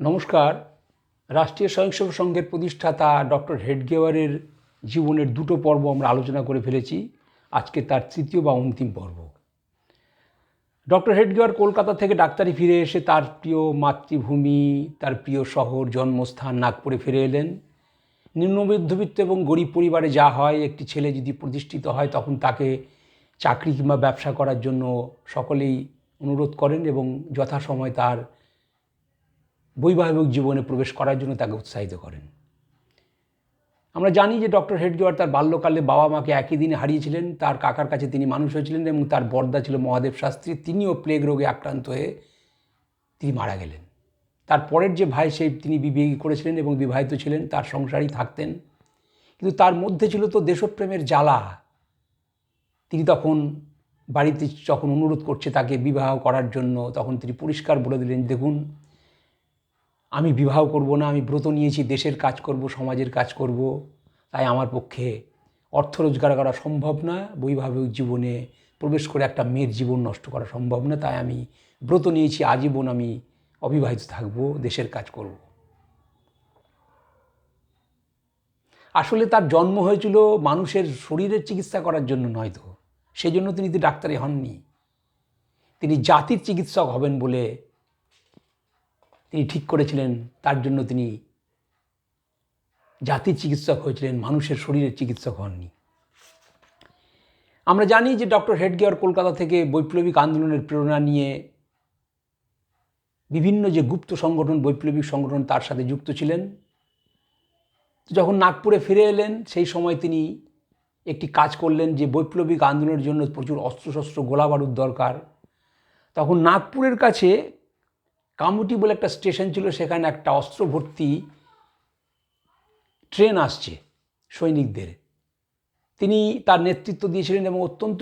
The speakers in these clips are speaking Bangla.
নমস্কার। রাষ্ট্রীয় স্বয়ংসেবক সংঘের প্রতিষ্ঠাতা ডক্টর হেডগেওয়ারের জীবনের দুটো পর্ব আমরা আলোচনা করে ফেলেছি। আজকে তার তৃতীয় বা অন্তিম পর্ব। ডক্টর হেডগেওয়ার কলকাতা থেকে ডাক্তারি ফিরে এসে তার প্রিয় মাতৃভূমি, তার প্রিয় শহর, জন্মস্থান নাগপুরে ফিরে এলেন। নিম্ন মধ্যবিত্ত এবং গরিব পরিবারে যা হয়, একটি ছেলে যদি প্রতিষ্ঠিত হয় তখন তাকে চাকরি কিংবা ব্যবসা করার জন্য সকলেই অনুরোধ করেন এবং যথাসময় তার বৈবাহিক জীবনে প্রবেশ করার জন্য তাকে উৎসাহিত করেন। আমরা জানি যে ডক্টর হেডগেওয়ার তার বাল্যকালে বাবা মাকে একই দিনে হারিয়েছিলেন। তার কাকার কাছে তিনি মানুষ হয়েছিলেন এবং তার বড়দা ছিল মহাদেব শাস্ত্রী, তিনিও প্লেগ রোগে আক্রান্ত হয়ে তিনি মারা গেলেন। তার পরের যে ভাই তিনি বিয়ে করেছিলেন এবং বিবাহিত ছিলেন, তার সংসারেই থাকতেন, কিন্তু তার মধ্যে ছিল তো দেশপ্রেমের জ্বালা। তিনি তখন বাড়িতে যখন অনুরোধ করছে তাকে বিবাহ করার জন্য, তখন তিনি পরিষ্কার বলে দিলেন, দেখুন, আমি বিবাহ করব না, আমি ব্রত নিয়েছি, দেশের কাজ করব, সমাজের কাজ করব, তাই আমার পক্ষে অর্থ রোজগার করা সম্ভব না, বৈবাহিক জীবনে প্রবেশ করে একটা মেয়ের জীবন নষ্ট করা সম্ভব না, তাই আমি ব্রত নিয়েছি, আজীবন আমি অবিবাহিত থাকব, দেশের কাজ করব। আসলে তার জন্ম হয়েছিল মানুষের শরীরের চিকিৎসা করার জন্য নয় তো, সেজন্য তিনি তো ডাক্তারই হননি। তিনি জাতির চিকিৎসক হবেন বলে তিনি ঠিক করেছিলেন। তার জন্য তিনি জাতির চিকিৎসক হয়েছিলেন, মানুষের শরীরের চিকিৎসক হননি। আমরা জানি যে ডক্টর হেডগেওয়ার কলকাতা থেকে বৈপ্লবিক আন্দোলনের প্রেরণা নিয়ে বিভিন্ন যে গুপ্ত সংগঠন, বৈপ্লবিক সংগঠন, তার সাথে যুক্ত ছিলেন। যখন নাগপুরে ফিরে এলেন, সেই সময় তিনি একটি কাজ করলেন যে বৈপ্লবিক আন্দোলনের জন্য প্রচুর অস্ত্রশস্ত্র, গোলা বারুদ দরকার। তখন নাগপুরের কাছে কামুটি বলে একটা স্টেশন ছিল, সেখানে একটা অস্ত্র ভর্তি ট্রেন আসছে সৈনিকদের। তিনি তার নেতৃত্ব দিয়েছিলেন এবং অত্যন্ত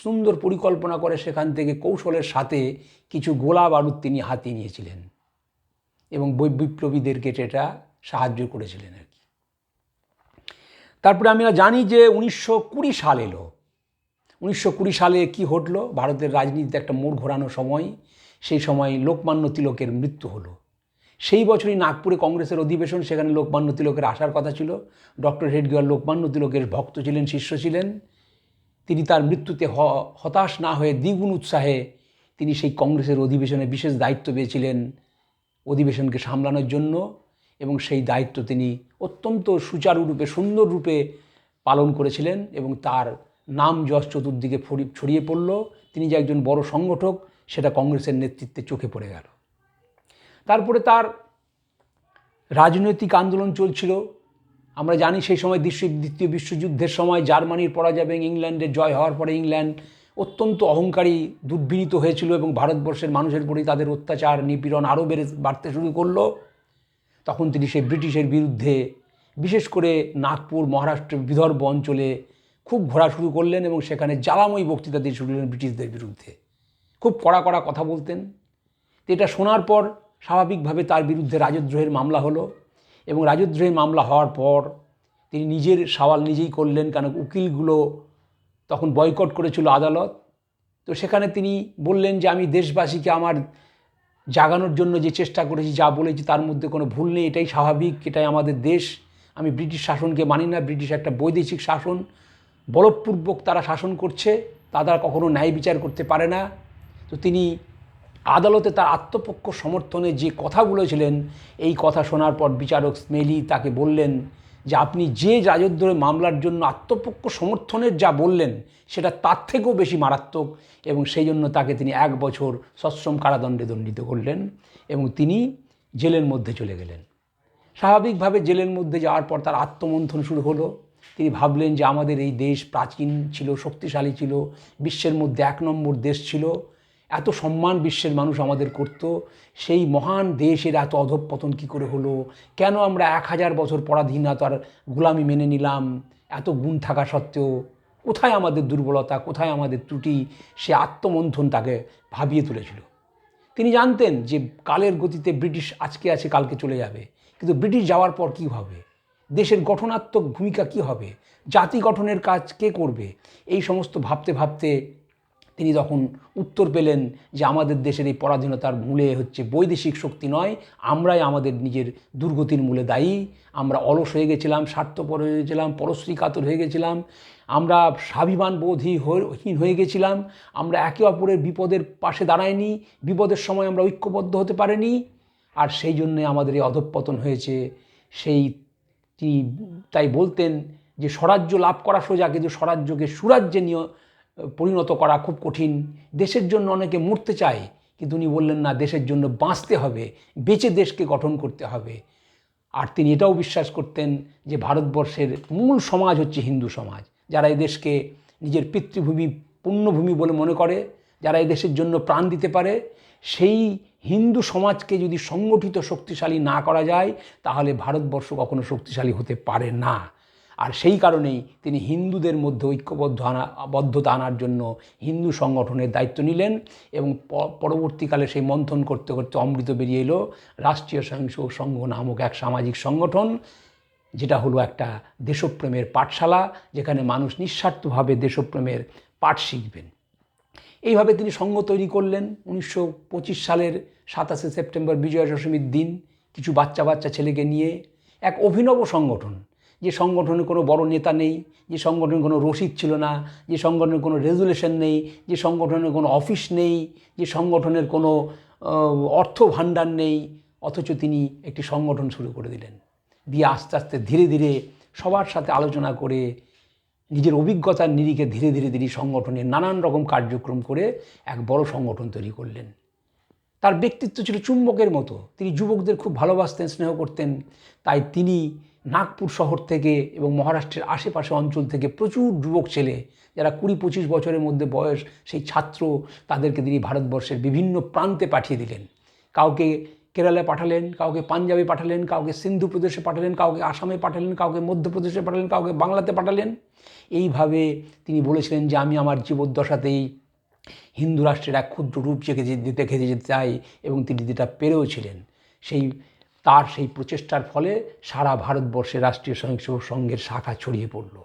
সুন্দর পরিকল্পনা করে সেখান থেকে কৌশলের সাথে কিছু গোলা বারুদ তিনি হাতিয়ে নিয়েছিলেন এবং বিপ্লবীদেরকে সেটা সাহায্য করেছিলেন আর কি। তারপরে আমরা জানি যে 1920 সাল এলো। 1920 সালে কি ঘটলো? ভারতের রাজনীতিতে একটা মোড় ঘোরানো সময়। সেই সময় লোকমান্য তিলকের মৃত্যু হলো। সেই বছরই নাগপুরে কংগ্রেসের অধিবেশন, সেখানে লোকমান্য তিলকের আসার কথা ছিল। ডক্টর হেডগেওয়ার লোকমান্য তিলকের ভক্ত ছিলেন, শিষ্য ছিলেন। তিনি তার মৃত্যুতে হতাশ না হয়ে দ্বিগুণ উৎসাহে তিনি সেই কংগ্রেসের অধিবেশনে বিশেষ দায়িত্ব পেয়েছিলেন অধিবেশনকে সামলানোর জন্য, এবং সেই দায়িত্ব তিনি অত্যন্ত সুচারুরূপে, সুন্দররূপে পালন করেছিলেন এবং তার নাম যশ চতুর্দিকে ছড়িয়ে পড়ল। তিনি যে একজন বড় সংগঠক, সেটা কংগ্রেসের নেতৃত্বে চোখে পড়ে গেল। তারপরে তার রাজনৈতিক আন্দোলন চলছিল। আমরা জানি সেই সময় দ্বিতীয় বিশ্বযুদ্ধের সময় জার্মানির পরাজয় এবং ইংল্যান্ডের জয় হওয়ার পরে ইংল্যান্ড অত্যন্ত অহংকারী, দুর্বিনীত হয়েছিল এবং ভারতবর্ষের মানুষের প্রতি তাদের অত্যাচার, নিপীড়ন আরও বাড়তে শুরু করলো। তখন তিনি সেই ব্রিটিশের বিরুদ্ধে, বিশেষ করে নাগপুর, মহারাষ্ট্রের বিদর্ভ অঞ্চলে খুব ঘোরা শুরু করলেন এবং সেখানে জ্বালাময়ী বক্তৃতা দিয়ে শুরু করলেন ব্রিটিশদের বিরুদ্ধে। খুব কড়া কড়া কথা বলতেন। এটা শোনার পর স্বাভাবিকভাবে তার বিরুদ্ধে রাজদ্রোহের মামলা হলো এবং রাজদ্রোহের মামলা হওয়ার পর তিনি নিজের সওয়াল নিজেই করলেন, কারণ উকিলগুলো তখন বয়কট করেছিল আদালত। তো সেখানে তিনি বললেন যে আমি দেশবাসীকে আমার জাগানোর জন্য যে চেষ্টা করেছি, যা বলেছি তার মধ্যে কোনো ভুল নেই, এটাই স্বাভাবিক, এটাই আমাদের দেশ। আমি ব্রিটিশ শাসনকে মানি না, ব্রিটিশ একটা বৈদেশিক শাসন, বলপূর্বক তারা শাসন করছে, তারা কখনো ন্যায় বিচার করতে পারে না। তো তিনি আদালতে তার আত্মপক্ষ সমর্থনে যে কথাগুলো ছিলেন, এই কথা শোনার পর বিচারক স্মেলি তাকে বললেন যে আপনি যে রাজদ্রোহের মামলার জন্য আত্মপক্ষ সমর্থনের যা বললেন, সেটা তার থেকেও বেশি মারাত্মক, এবং সেই জন্য তাকে তিনি 1 বছর সশ্রম কারাদণ্ডে দণ্ডিত করলেন এবং তিনি জেলের মধ্যে চলে গেলেন। স্বাভাবিকভাবে জেলের মধ্যে যাওয়ার পর তার আত্মমন্থন শুরু হলো। তিনি ভাবলেন যে আমাদের এই দেশ প্রাচীন ছিল, শক্তিশালী ছিল, বিশ্বের মধ্যে 1 নম্বর দেশ ছিল, এত সম্মান বিশ্বের মানুষ আমাদের করত, সেই মহান দেশের এত অধঃপতন কী করে হলো? কেন আমরা 1000 বছর পরাধীনতার গোলামি মেনে নিলাম? এত গুণ থাকা সত্ত্বেও কোথায় আমাদের দুর্বলতা, কোথায় আমাদের ত্রুটি? সে আত্মমন্থন তাকে ভাবিয়ে তুলেছিল। তিনি জানতেন যে কালের গতিতে ব্রিটিশ আজকে আছে, কালকে চলে যাবে, কিন্তু ব্রিটিশ যাওয়ার পর কী হবে? দেশের গঠনাত্মক ভূমিকা কী হবে? জাতি গঠনের কাজ কে করবে? এই সমস্ত ভাবতে ভাবতে তিনি তখন উত্তর পেলেন যে আমাদের দেশের এই পরাধীনতার মূলে হচ্ছে বৈদেশিক শক্তি নয়, আমরাই আমাদের নিজের দুর্গতির মূলে দায়ী। আমরা অলস হয়ে গেছিলাম, স্বার্থপর হয়ে গেছিলাম, পরশ্রী কাতর হয়ে গেছিলাম, আমরা স্বাভিমান বোধহীন হয়ে গেছিলাম, আমরা একে অপরের বিপদের পাশে দাঁড়াইনি, বিপদের সময় আমরা ঐক্যবদ্ধ হতে পারিনি, আর সেই জন্যে আমাদের এই অধঃপতন হয়েছে। তিনি তাই বলতেন যে স্বরাজ্য লাভ করা সোজা, কিন্তু স্বরাজ্যকে সুরাজ্যে পরিণত করা খুব কঠিন। দেশের জন্য অনেকে মরতে চায়, কিন্তু উনি বললেন না, দেশের জন্য বাঁচতে হবে, বেঁচে দেশকে গঠন করতে হবে। আর তিনি এটাও বিশ্বাস করতেন যে ভারতবর্ষের মূল সমাজ হচ্ছে হিন্দু সমাজ, যারা এই দেশকে নিজের পিতৃভূমি পুণ্যভূমি বলে মনে করে, যারা এই দেশের জন্য প্রাণ দিতে পারে, সেই হিন্দু সমাজকে যদি সংগঠিত শক্তিশালী না করা যায়, তাহলে ভারতবর্ষ কখনো শক্তিশালী হতে পারে না। আর সেই কারণেই তিনি হিন্দুদের মধ্যে ঐক্যবদ্ধতা আনার জন্য হিন্দু সংগঠনের দায়িত্ব নিলেন, এবং পরবর্তীকালে সেই মন্থন করতে করতে অমৃত বেরিয়ে এলো রাষ্ট্রীয় স্বয়ংসেবক সংঘ নামক এক সামাজিক সংগঠন, যেটা হলো একটা দেশপ্রেমের পাঠশালা, যেখানে মানুষ নিঃস্বার্থভাবে দেশপ্রেমের পাঠ শিখবেন। এইভাবে তিনি সংঘ তৈরি করলেন। 1925 সালের 27শে সেপ্টেম্বর বিজয়া দশমীর দিন কিছু বাচ্চা ছেলেকে নিয়ে এক অভিনব সংগঠন, যে সংগঠনে কোনো বড় নেতা নেই, যে সংগঠনে কোনো রসিদ ছিল না, যে সংগঠনের কোনো রেজুলেশন নেই, যে সংগঠনের কোনো অফিস নেই, যে সংগঠনের কোনো অর্থ ভাণ্ডার নেই, অথচ তিনি একটি সংগঠন শুরু করে দিলেন। দিয়ে আস্তে আস্তে ধীরে ধীরে সবার সাথে আলোচনা করে নিজের অভিজ্ঞতার নিরিখে ধীরে ধীরে তিনি সংগঠনের নানান রকম কার্যক্রম করে এক বড় সংগঠন তৈরি করলেন। তার ব্যক্তিত্ব ছিল চুম্বকের মতো, তিনি যুবকদের খুব ভালোবাসতেন, স্নেহ করতেন। তাই তিনি নাগপুর শহর থেকে এবং মহারাষ্ট্রের আশেপাশে অঞ্চল থেকে প্রচুর যুবক ছেলে, যারা 20-25 বছরের মধ্যে বয়স, সেই ছাত্র, তাদেরকে তিনি ভারতবর্ষের বিভিন্ন প্রান্তে পাঠিয়ে দিলেন। কাউকে কেরালা পাঠালেন, কাউকে পাঞ্জাবে পাঠালেন, কাউকে সিন্ধু প্রদেশে পাঠালেন, কাউকে আসামে পাঠালেন, কাউকে মধ্যপ্রদেশে পাঠালেন, কাউকে বাংলাতে পাঠালেন। এইভাবে তিনি বলেছিলেন যে আমি আমার জীবদ্দশাতেই হিন্দু রাষ্ট্রের এক ক্ষুদ্র রূপ দেখে যেতে চাই, এবং তিনি যেটা পেরেওছিলেন। তার সেই প্রচেষ্টার ফলে সারা ভারতবর্ষে রাষ্ট্রীয় স্বয়ংসেবক সংঘের শাখা ছড়িয়ে পড়ল।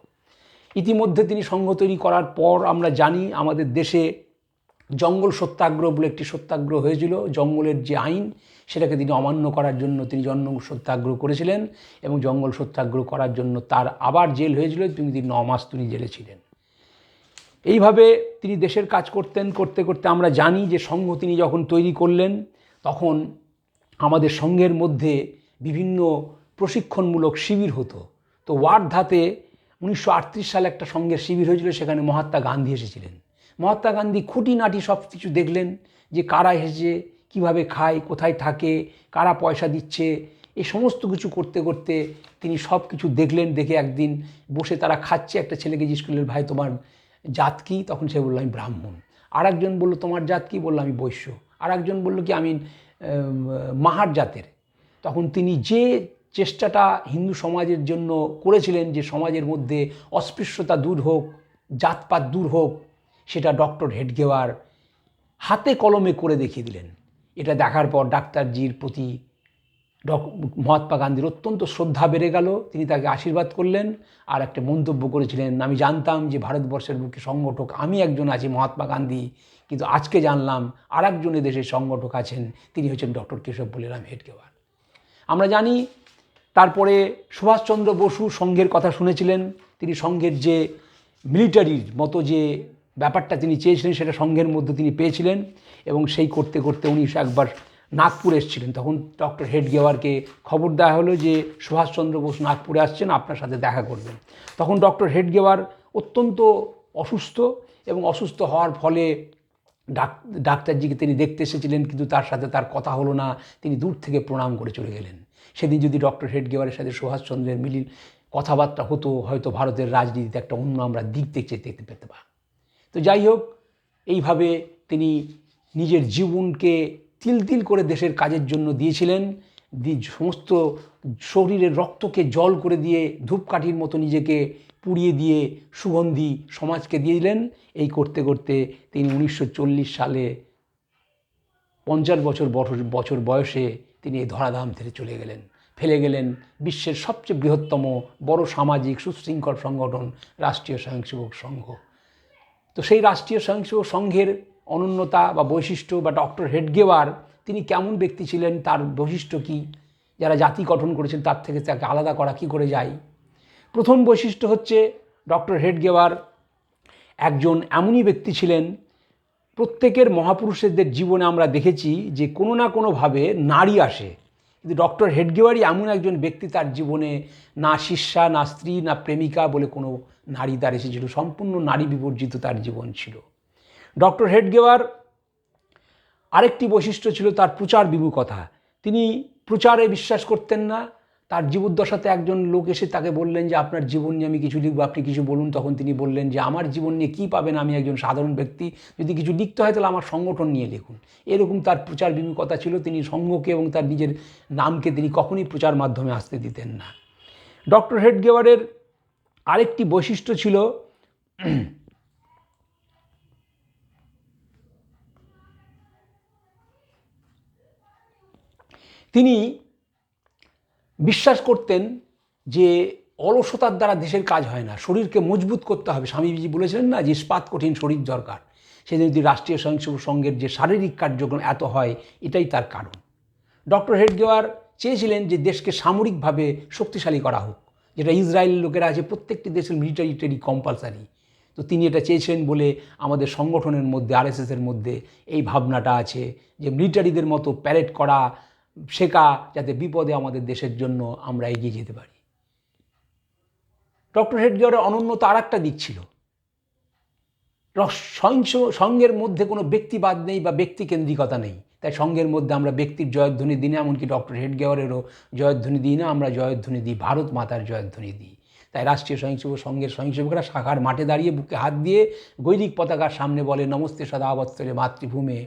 ইতিমধ্যে তিনি সংঘ তৈরি করার পর আমরা জানি আমাদের দেশে জঙ্গল সত্যাগ্রহ বলে একটি সত্যাগ্রহ হয়েছিল। জঙ্গলের যে আইন, সেটাকে তিনি অমান্য করার জন্য তিনি জঙ্গল সত্যাগ্রহ করেছিলেন, এবং জঙ্গল সত্যাগ্রহ করার জন্য তার আবার জেল হয়েছিল, তিনি 9 মাস তিনি জেলে ছিলেন। এইভাবে তিনি দেশের কাজ করতে করতে আমরা জানি যে সংঘ তিনি যখন তৈরি করলেন, তখন আমাদের সংঘের মধ্যে বিভিন্ন প্রশিক্ষণমূলক শিবির হতো। তো ওয়ার্ধাতে 1938 সালে একটা সংঘের শিবির হয়েছিল, সেখানে মহাত্মা গান্ধী এসেছিলেন। মহাত্মা গান্ধী খুঁটিনাটি সব কিছু দেখলেন, যে কারা এসেছে, কীভাবে খায়, কোথায় থাকে, কারা পয়সা দিচ্ছে, এই সমস্ত কিছু করতে করতে তিনি সব কিছু দেখলেন। দেখে একদিন বসে তারা খাচ্ছে, একটা ছেলেকে জিজ্ঞেস করলেন, ভাই তোমার জাত কী? তখন সে বলল, আমি ব্রাহ্মণ। আর একজন বলল, তোমার জাত কী? বলল, আমি বৈশ্য। আর একজন বলল কি, আমি মাহার জাতের। তখন তিনি যে চেষ্টাটা হিন্দু সমাজের জন্য করেছিলেন, যে সমাজের মধ্যে অস্পৃশ্যতা দূর হোক, জাতপাত দূর হোক, সেটা ডক্টর হেডগেওয়ার হাতে কলমে করে দেখিয়ে দিলেন। এটা দেখার পর ডাক্তারজির প্রতি মহাত্মা গান্ধীর অত্যন্ত শ্রদ্ধা বেড়ে গেল। তিনি তাকে আশীর্বাদ করলেন, আর একটা মন্তব্য করেছিলেন, আমি জানতাম যে ভারতবর্ষের বুকে সংগঠক আমি একজন আছি, মহাত্মা গান্ধী, কিন্তু আজকে জানলাম আর একজন দেশের সংগঠক আছেন, তিনি হচ্ছেন ডক্টর কেশব বলিরাম হেডগেওয়ার। আমরা জানি তারপরে সুভাষচন্দ্র বসু সংঘের কথা শুনেছিলেন। তিনি সংঘের যে মিলিটারির মতো যে ব্যাপারটা তিনি চেয়েছিলেন, সেটা সংঘের মধ্যে তিনি পেয়েছিলেন, এবং সেই করতে করতে উনি একবার নাগপুর এসেছিলেন। তখন ডক্টর হেডগেওয়ারকে খবর দেওয়া হলো যে সুভাষচন্দ্র বোস নাগপুরে আসছেন, আপনার সাথে দেখা করবেন। তখন ডক্টর হেডগেওয়ার অত্যন্ত অসুস্থ, এবং অসুস্থ হওয়ার ফলে ডাক্তারজিকে তিনি দেখতে এসেছিলেন, কিন্তু তার সাথে তার কথা হলো না, তিনি দূর থেকে প্রণাম করে চলে গেলেন। সেদিন যদি ডক্টর হেডগেওয়ারের সাথে সুভাষচন্দ্রের কথাবার্তা হতো, হয়তো ভারতের রাজনীতিতে একটা অন্য আমরা দিক দেখতে পেতাম। তো যাই হোক, এইভাবে তিনি নিজের জীবনকে তিল তিল করে দেশের কাজের জন্য দিয়েছিলেন। সমস্ত শরীরের রক্তকে জল করে দিয়ে ধূপকাঠির মতো নিজেকে পুড়িয়ে দিয়ে সুগন্ধি সমাজকে দিয়ে দিলেন। এই করতে করতে তিনি 1940 সালে 50 বছর বয়সে তিনি এই ধরাধাম থেকে ফেলে গেলেন বিশ্বের সবচেয়ে বৃহত্তম বড় সামাজিক সুশৃঙ্খল সংগঠন রাষ্ট্রীয় স্বয়ংসেবক সংঘ। তো সেই রাষ্ট্রীয় স্বয়ংসেবক সংঘের অনন্যতা বা বৈশিষ্ট্য বা ডক্টর হেডগেওয়ার তিনি কেমন ব্যক্তি ছিলেন, তার বৈশিষ্ট্য কী, যারা জাতি গঠন করেছেন তার থেকে তাকে আলাদা করা কী করে যায়। প্রথম বৈশিষ্ট্য হচ্ছে ডক্টর হেডগেওয়ার একজন এমনই ব্যক্তি ছিলেন, প্রত্যেকের মহাপুরুষদের জীবনে আমরা দেখেছি যে কোনো না কোনোভাবে নারী আসে, কিন্তু ডক্টর হেডগেওয়ারই এমন একজন ব্যক্তি, তার জীবনে না শিষ্যা, না স্ত্রী, না প্রেমিকা বলে কোনো নারী তার এসেছিল, সম্পূর্ণ নারী বিবর্জিত তার জীবন ছিল। ডক্টর হেডগেওয়ার আরেকটি বৈশিষ্ট্য ছিল তার প্রচার বিমুখতা। তিনি প্রচারে বিশ্বাস করতেন না। তার জীবদ্দশাতে একজন লোক এসে তাকে বললেন যে আপনার জীবন নিয়ে আমি কিছু লিখব, আপনি কিছু বলুন। তখন তিনি বললেন যে আমার জীবন নিয়ে কী পাবেন, আমি একজন সাধারণ ব্যক্তি, যদি কিছু লিখতে হয় তাহলে আমার সংগঠন নিয়ে লিখুন। এরকম তার প্রচার বিমুখতা ছিল। তিনি সংঘকে এবং তার নিজের নামকে তিনি কখনই প্রচার মাধ্যমে আসতে দিতেন না। ডক্টর হেডগেওয়ারের আরেকটি বৈশিষ্ট্য ছিল তিনি বিশ্বাস করতেন যে অলসতার দ্বারা দেশের কাজ হয় না, শরীরকে মজবুত করতে হবে। স্বামীজি বলেছিলেন না যে ইস্পাত কঠিন শরীর দরকার। সেদিন যদি রাষ্ট্রীয় স্বয়ংসেবক সংঘের যে শারীরিক কার্যক্রম এত হয়, এটাই তার কারণ। ডক্টর হেডগেওয়ার চেয়েছিলেন যে দেশকে সামরিকভাবে শক্তিশালী করা হোক, যেটা ইসরায়েল লোকেরা আছে, প্রত্যেকটি দেশের মিলিটারি কম্পালসারি। তো তিনি এটা চেয়েছিলেন বলে আমাদের সংগঠনের মধ্যে, আরএসএসের মধ্যে এই ভাবনাটা আছে যে মিলিটারিদের মতো প্যারেড করা শেখা, যাতে বিপদে আমাদের দেশের জন্য আমরা এগিয়ে যেতে পারি। ডক্টর হেডগেওয়ারের অনন্যতা আর একটা দিক ছিল, সংঘের মধ্যে কোনো ব্যক্তিবাদ নেই বা ব্যক্তিকেন্দ্রিকতা নেই। তাই সংঘের মধ্যে আমরা ব্যক্তির জয়ধ্বনি দিই না, এমনকি ডক্টর হেডগেওয়ারেরও জয়ধ্বনি দিই না, আমরা জয়ধ্বনি দিই ভারত মাতার জয়ধ্বনি দিই। তাই রাষ্ট্রীয় স্বয়ংসেবক সংঘের স্বয়ংসেবকরা শাখার মাঠে দাঁড়িয়ে বুকে হাত দিয়ে গৈরিক পতাকার সামনে বলে নমস্তে সদাবৎসরে মাতৃভূমে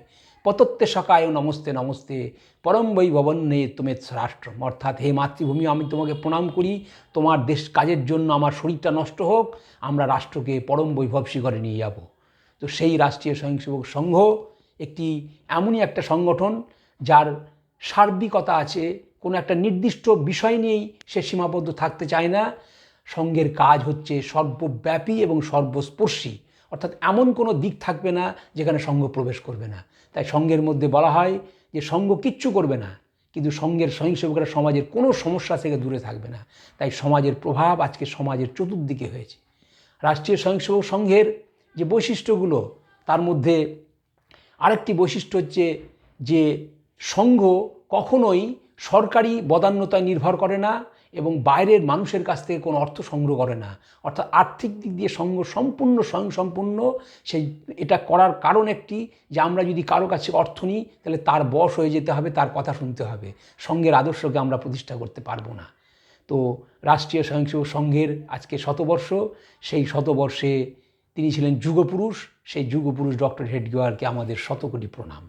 পতত্তে সকায় নমস্তে নমস্তে পরম বৈভবন্যে তুমেৎ রাষ্ট্রম। অর্থাৎ হে মাতৃভূমি, আমি তোমাকে প্রণাম করি, তোমার দেশ কাজের জন্য আমার শরীরটা নষ্ট হোক, আমরা রাষ্ট্রকে পরম বৈভব শিখরে নিয়ে যাব। তো সেই রাষ্ট্রীয় স্বয়ংসেবক সংঘ একটি এমনই একটা সংগঠন যার সার্বিকতা আছে, কোনো একটা নির্দিষ্ট বিষয় নিয়েই সে সীমাবদ্ধ থাকতে চায় না। সংঘের কাজ হচ্ছে সর্বব্যাপী এবং সর্বস্পর্শী, অর্থাৎ এমন কোনো দিক থাকবে না যেখানে সংঘ প্রবেশ করবে না। তাই সংঘের মধ্যে বলা হয় যে সংঘ কিচ্ছু করবে না, কিন্তু সংঘের স্বয়ংসেবকরা সমাজের কোনো সমস্যা থেকে দূরে থাকবে না। তাই সমাজের প্রভাব আজকে সমাজের চতুর্দিকে হয়েছে। রাষ্ট্রীয় স্বয়ংসেবক সংঘের যে বৈশিষ্ট্যগুলো, তার মধ্যে আরেকটি বৈশিষ্ট্য হচ্ছে যে সংঘ কখনোই সরকারি বদান্যতায় নির্ভর করে না এবং বাইরের মানুষের কাছ থেকে কোনো অর্থ সংগ্রহ করে না। অর্থাৎ আর্থিক দিক দিয়ে সংঘ সম্পূর্ণ স্বয়ংসম্পূর্ণ। সেই এটা করার কারণ একটি, যে আমরা যদি কারো কাছে অর্থ নিই তাহলে তার বশ হয়ে যেতে হবে, তার কথা শুনতে হবে। সংঘের আদর্শকে আমরা প্রতিষ্ঠা করতে পারবো না। তো রাষ্ট্রীয় স্বয়ংসেবক সংঘের আজকে শতবর্ষ, সেই শতবর্ষে তিনি ছিলেন যুগপুরুষ। সেই যুগপুরুষ ডক্টর হেডগেওয়ারকে আমাদের শতকোটি প্রণাম।